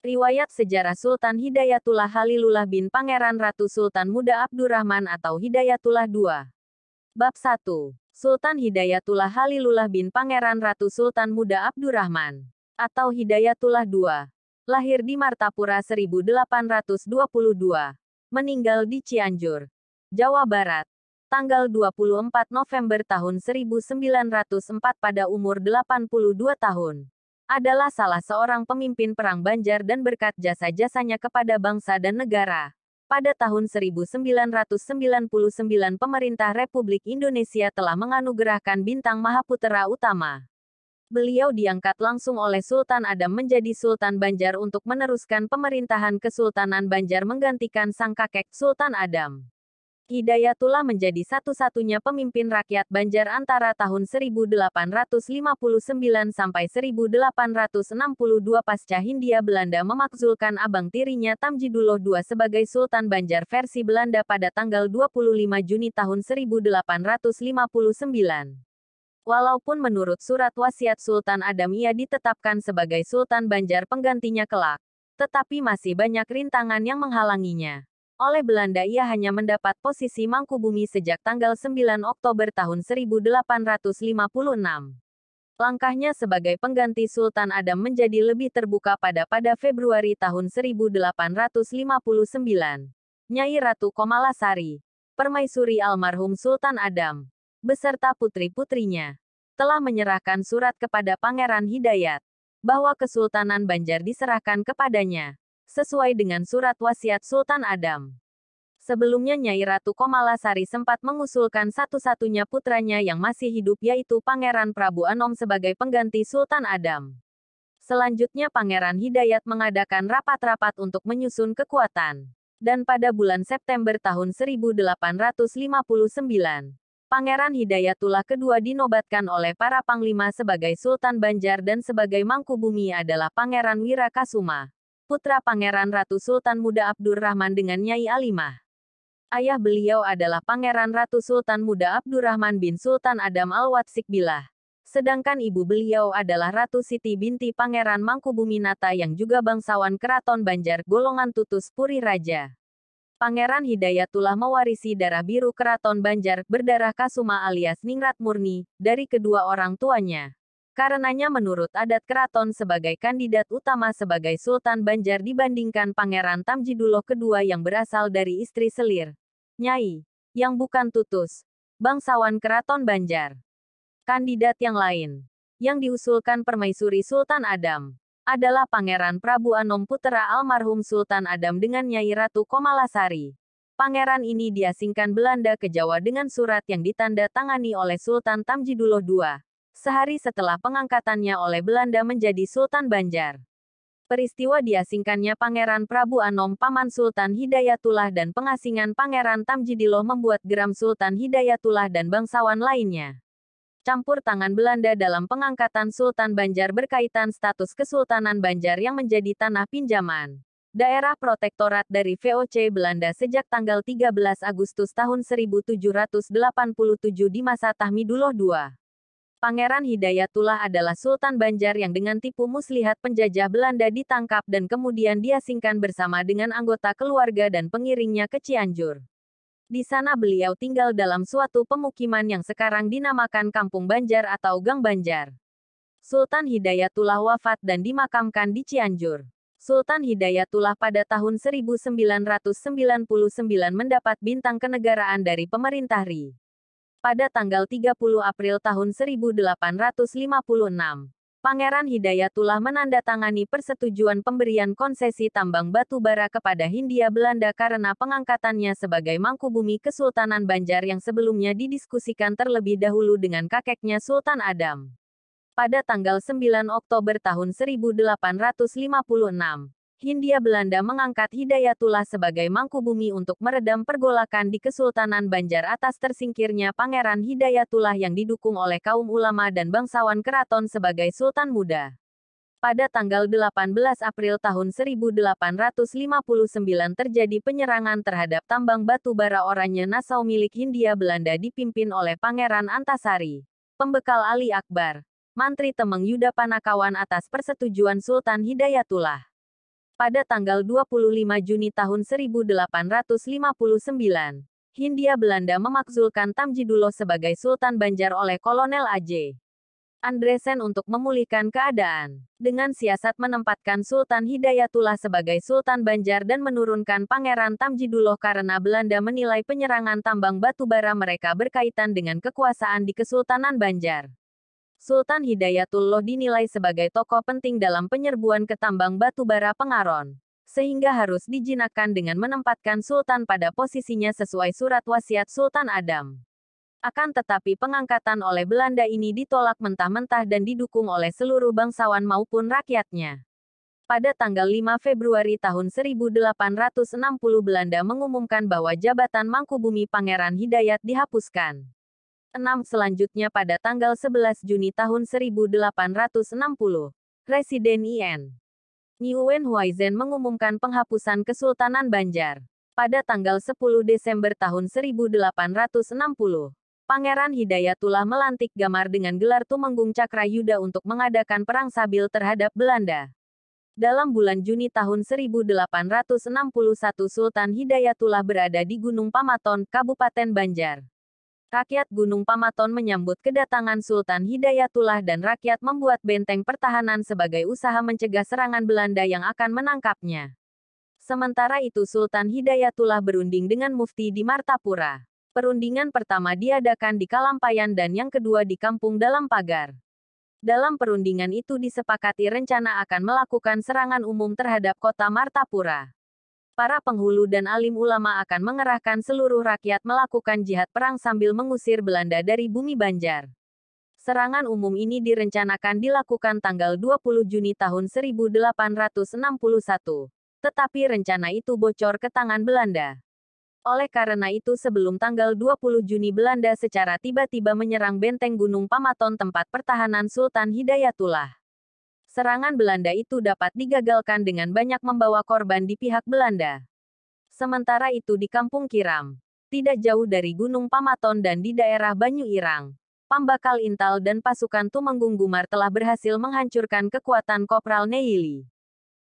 Riwayat Sejarah Sultan Hidayatullah Halilullah bin Pangeran Ratu Sultan Muda Abdurrahman atau Hidayatullah II. Bab 1. Sultan Hidayatullah Halilullah bin Pangeran Ratu Sultan Muda Abdurrahman atau Hidayatullah II. Lahir di Martapura 1822. Meninggal di Cianjur, Jawa Barat. Tanggal 24 November tahun 1904 pada umur 82 tahun. Adalah salah seorang pemimpin Perang Banjar dan berkat jasa-jasanya kepada bangsa dan negara. Pada tahun 1999 pemerintah Republik Indonesia telah menganugerahkan bintang Mahaputra Utama. Beliau diangkat langsung oleh Sultan Adam menjadi Sultan Banjar untuk meneruskan pemerintahan Kesultanan Banjar menggantikan sang kakek Sultan Adam. Hidayatullah menjadi satu-satunya pemimpin rakyat Banjar antara tahun 1859 sampai 1862 pasca Hindia Belanda memakzulkan abang tirinya Tamjidullah II sebagai Sultan Banjar versi Belanda pada tanggal 25 Juni tahun 1859. Walaupun menurut surat wasiat Sultan Adam ia ditetapkan sebagai Sultan Banjar penggantinya kelak, tetapi masih banyak rintangan yang menghalanginya. Oleh Belanda ia hanya mendapat posisi Mangkubumi sejak tanggal 9 Oktober tahun 1856. Langkahnya sebagai pengganti Sultan Adam menjadi lebih terbuka pada Februari tahun 1859. Nyai Ratu Komalasari, permaisuri almarhum Sultan Adam, beserta putri-putrinya, telah menyerahkan surat kepada Pangeran Hidayat, bahwa Kesultanan Banjar diserahkan kepadanya sesuai dengan surat wasiat Sultan Adam. Sebelumnya Nyai Ratu Komalasari sempat mengusulkan satu-satunya putranya yang masih hidup yaitu Pangeran Prabu Anom sebagai pengganti Sultan Adam. Selanjutnya Pangeran Hidayat mengadakan rapat-rapat untuk menyusun kekuatan. Dan pada bulan September tahun 1859, Pangeran Hidayatullah II dinobatkan oleh para panglima sebagai Sultan Banjar dan sebagai Mangkubumi adalah Pangeran Wirakasuma, putra Pangeran Ratu Sultan Muda Abdurrahman dengan Nyai Alimah. Ayah beliau adalah Pangeran Ratu Sultan Muda Abdurrahman bin Sultan Adam Al-Watsik Billah. Sedangkan ibu beliau adalah Ratu Siti binti Pangeran Mangkubumi Nata yang juga bangsawan Keraton Banjar golongan Tutus Puri Raja. Pangeran Hidayatullah mewarisi darah biru Keraton Banjar berdarah Kasuma alias Ningrat Murni dari kedua orang tuanya. Karenanya menurut adat keraton sebagai kandidat utama sebagai Sultan Banjar dibandingkan Pangeran Tamjidullah II yang berasal dari istri selir, Nyai, yang bukan Tutus, bangsawan Keraton Banjar. Kandidat yang lain, yang diusulkan permaisuri Sultan Adam, adalah Pangeran Prabu Anom putra almarhum Sultan Adam dengan Nyai Ratu Komalasari. Pangeran ini diasingkan Belanda ke Jawa dengan surat yang ditanda tangani oleh Sultan Tamjidullah II. Sehari setelah pengangkatannya oleh Belanda menjadi Sultan Banjar. Peristiwa diasingkannya Pangeran Prabu Anom paman Sultan Hidayatullah dan pengasingan Pangeran Tamjidillah membuat geram Sultan Hidayatullah dan bangsawan lainnya. Campur tangan Belanda dalam pengangkatan Sultan Banjar berkaitan status Kesultanan Banjar yang menjadi tanah pinjaman daerah protektorat dari VOC Belanda sejak tanggal 13 Agustus tahun 1787 di masa Tahmidullah II. Pangeran Hidayatullah adalah Sultan Banjar yang dengan tipu muslihat penjajah Belanda ditangkap dan kemudian diasingkan bersama dengan anggota keluarga dan pengiringnya ke Cianjur. Di sana beliau tinggal dalam suatu pemukiman yang sekarang dinamakan Kampung Banjar atau Gang Banjar. Sultan Hidayatullah wafat dan dimakamkan di Cianjur. Sultan Hidayatullah pada tahun 1999 mendapat bintang kenegaraan dari pemerintah RI. Pada tanggal 30 April tahun 1856, Pangeran Hidayatullah menandatangani persetujuan pemberian konsesi tambang batu bara kepada Hindia Belanda karena pengangkatannya sebagai Mangkubumi Kesultanan Banjar yang sebelumnya didiskusikan terlebih dahulu dengan kakeknya Sultan Adam. Pada tanggal 9 Oktober tahun 1856, Hindia Belanda mengangkat Hidayatullah sebagai Mangkubumi untuk meredam pergolakan di Kesultanan Banjar atas tersingkirnya Pangeran Hidayatullah yang didukung oleh kaum ulama dan bangsawan keraton sebagai Sultan Muda. Pada tanggal 18 April tahun 1859 terjadi penyerangan terhadap tambang batu bara Oranye Nassau milik Hindia Belanda dipimpin oleh Pangeran Antasari, pembekal Ali Akbar, Mantri Temeng Yuda Panakawan atas persetujuan Sultan Hidayatullah. Pada tanggal 25 Juni tahun 1859, Hindia Belanda memakzulkan Tamjidullah sebagai Sultan Banjar oleh Kolonel A.J. Andresen untuk memulihkan keadaan. Dengan siasat menempatkan Sultan Hidayatullah sebagai Sultan Banjar dan menurunkan Pangeran Tamjidullah karena Belanda menilai penyerangan tambang batubara mereka berkaitan dengan kekuasaan di Kesultanan Banjar. Sultan Hidayatullah dinilai sebagai tokoh penting dalam penyerbuan ke tambang batubara Pengaron, sehingga harus dijinakkan dengan menempatkan Sultan pada posisinya sesuai surat wasiat Sultan Adam. Akan tetapi pengangkatan oleh Belanda ini ditolak mentah-mentah dan didukung oleh seluruh bangsawan maupun rakyatnya. Pada tanggal 5 Februari tahun 1860 Belanda mengumumkan bahwa jabatan Mangkubumi Pangeran Hidayat dihapuskan. 6. Selanjutnya pada tanggal 11 Juni tahun 1860, Residen IN. Nieuwenhuizen mengumumkan penghapusan Kesultanan Banjar. Pada tanggal 10 Desember tahun 1860, Pangeran Hidayatullah melantik Gamar dengan gelar Tumenggung Cakrayuda untuk mengadakan perang sabil terhadap Belanda. Dalam bulan Juni tahun 1861 Sultan Hidayatullah berada di Gunung Pamaton, Kabupaten Banjar. Rakyat Gunung Pamaton menyambut kedatangan Sultan Hidayatullah dan rakyat membuat benteng pertahanan sebagai usaha mencegah serangan Belanda yang akan menangkapnya. Sementara itu Sultan Hidayatullah berunding dengan Mufti di Martapura. Perundingan pertama diadakan di Kalampayan dan yang kedua di Kampung Dalam Pagar. Dalam perundingan itu disepakati rencana akan melakukan serangan umum terhadap kota Martapura. Para penghulu dan alim ulama akan mengerahkan seluruh rakyat melakukan jihad perang sambil mengusir Belanda dari bumi Banjar. Serangan umum ini direncanakan dilakukan tanggal 20 Juni tahun 1861. Tetapi rencana itu bocor ke tangan Belanda. Oleh karena itu sebelum tanggal 20 Juni Belanda secara tiba-tiba menyerang benteng Gunung Pamaton tempat pertahanan Sultan Hidayatullah. Serangan Belanda itu dapat digagalkan dengan banyak membawa korban di pihak Belanda. Sementara itu di Kampung Kiram, tidak jauh dari Gunung Pamaton dan di daerah Banyu Irang, Pambakal Intal dan pasukan Tumenggung Gumar telah berhasil menghancurkan kekuatan Kopral Neili.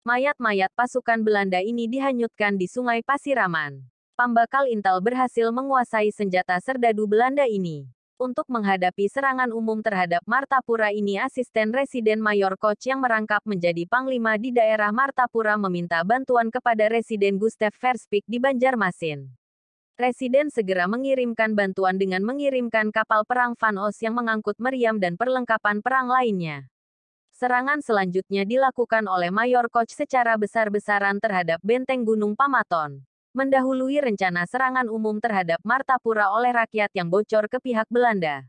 Mayat-mayat pasukan Belanda ini dihanyutkan di Sungai Pasiraman. Pambakal Intal berhasil menguasai senjata serdadu Belanda ini. Untuk menghadapi serangan umum terhadap Martapura ini asisten Residen Mayor Koch yang merangkap menjadi panglima di daerah Martapura meminta bantuan kepada Residen Gustav Verspik di Banjarmasin. Residen segera mengirimkan bantuan dengan mengirimkan kapal perang Van Os yang mengangkut meriam dan perlengkapan perang lainnya. Serangan selanjutnya dilakukan oleh Mayor Koch secara besar-besaran terhadap benteng Gunung Pamaton, mendahului rencana serangan umum terhadap Martapura oleh rakyat yang bocor ke pihak Belanda.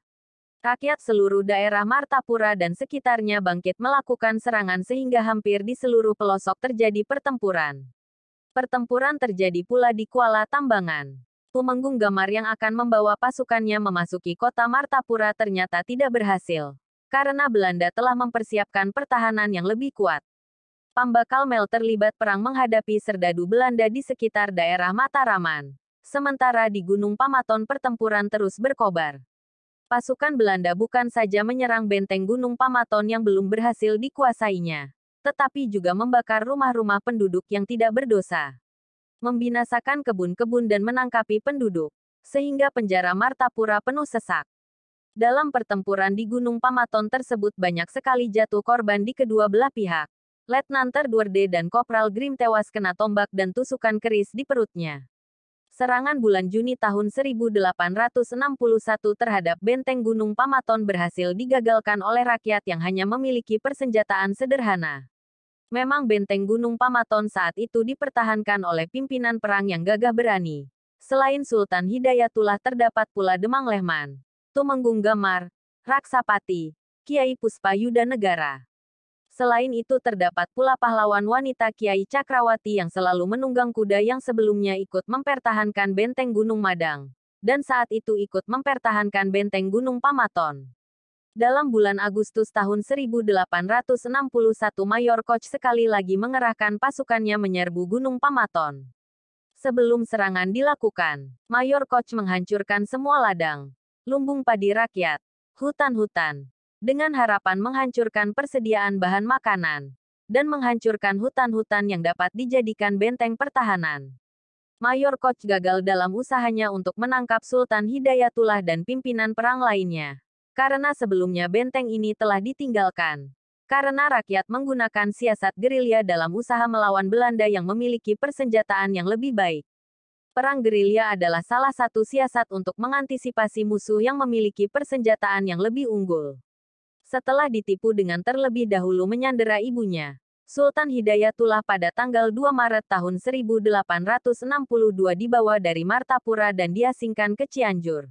Rakyat seluruh daerah Martapura dan sekitarnya bangkit melakukan serangan sehingga hampir di seluruh pelosok terjadi pertempuran. Pertempuran terjadi pula di Kuala Tambangan. Tumenggung Gamar yang akan membawa pasukannya memasuki kota Martapura ternyata tidak berhasil, karena Belanda telah mempersiapkan pertahanan yang lebih kuat. Pambakal Mel terlibat perang menghadapi serdadu Belanda di sekitar daerah Mataraman. Sementara di Gunung Pamaton pertempuran terus berkobar. Pasukan Belanda bukan saja menyerang benteng Gunung Pamaton yang belum berhasil dikuasainya, tetapi juga membakar rumah-rumah penduduk yang tidak berdosa. Membinasakan kebun-kebun dan menangkapi penduduk, sehingga penjara Martapura penuh sesak. Dalam pertempuran di Gunung Pamaton tersebut banyak sekali jatuh korban di kedua belah pihak. Letnan Terdurde dan Kopral Grim tewas kena tombak dan tusukan keris di perutnya. Serangan bulan Juni tahun 1861 terhadap benteng Gunung Pamaton berhasil digagalkan oleh rakyat yang hanya memiliki persenjataan sederhana. Memang benteng Gunung Pamaton saat itu dipertahankan oleh pimpinan perang yang gagah berani. Selain Sultan Hidayatullah terdapat pula Demang Lehman, Tumenggung Gamar, Raksapati, Kiai Puspayuda Negara. Selain itu terdapat pula pahlawan wanita Kiai Cakrawati yang selalu menunggang kuda yang sebelumnya ikut mempertahankan benteng Gunung Madang, dan saat itu ikut mempertahankan benteng Gunung Pamaton. Dalam bulan Agustus tahun 1861 Mayor Koch sekali lagi mengerahkan pasukannya menyerbu Gunung Pamaton. Sebelum serangan dilakukan, Mayor Koch menghancurkan semua ladang, lumbung padi rakyat, hutan-hutan, dengan harapan menghancurkan persediaan bahan makanan. dan menghancurkan hutan-hutan yang dapat dijadikan benteng pertahanan. Mayor Koch gagal dalam usahanya untuk menangkap Sultan Hidayatullah dan pimpinan perang lainnya. Karena sebelumnya benteng ini telah ditinggalkan. Karena rakyat menggunakan siasat gerilya dalam usaha melawan Belanda yang memiliki persenjataan yang lebih baik. Perang gerilya adalah salah satu siasat untuk mengantisipasi musuh yang memiliki persenjataan yang lebih unggul. Setelah ditipu dengan terlebih dahulu menyandera ibunya, Sultan Hidayatullah pada tanggal 2 Maret tahun 1862 dibawa dari Martapura dan diasingkan ke Cianjur.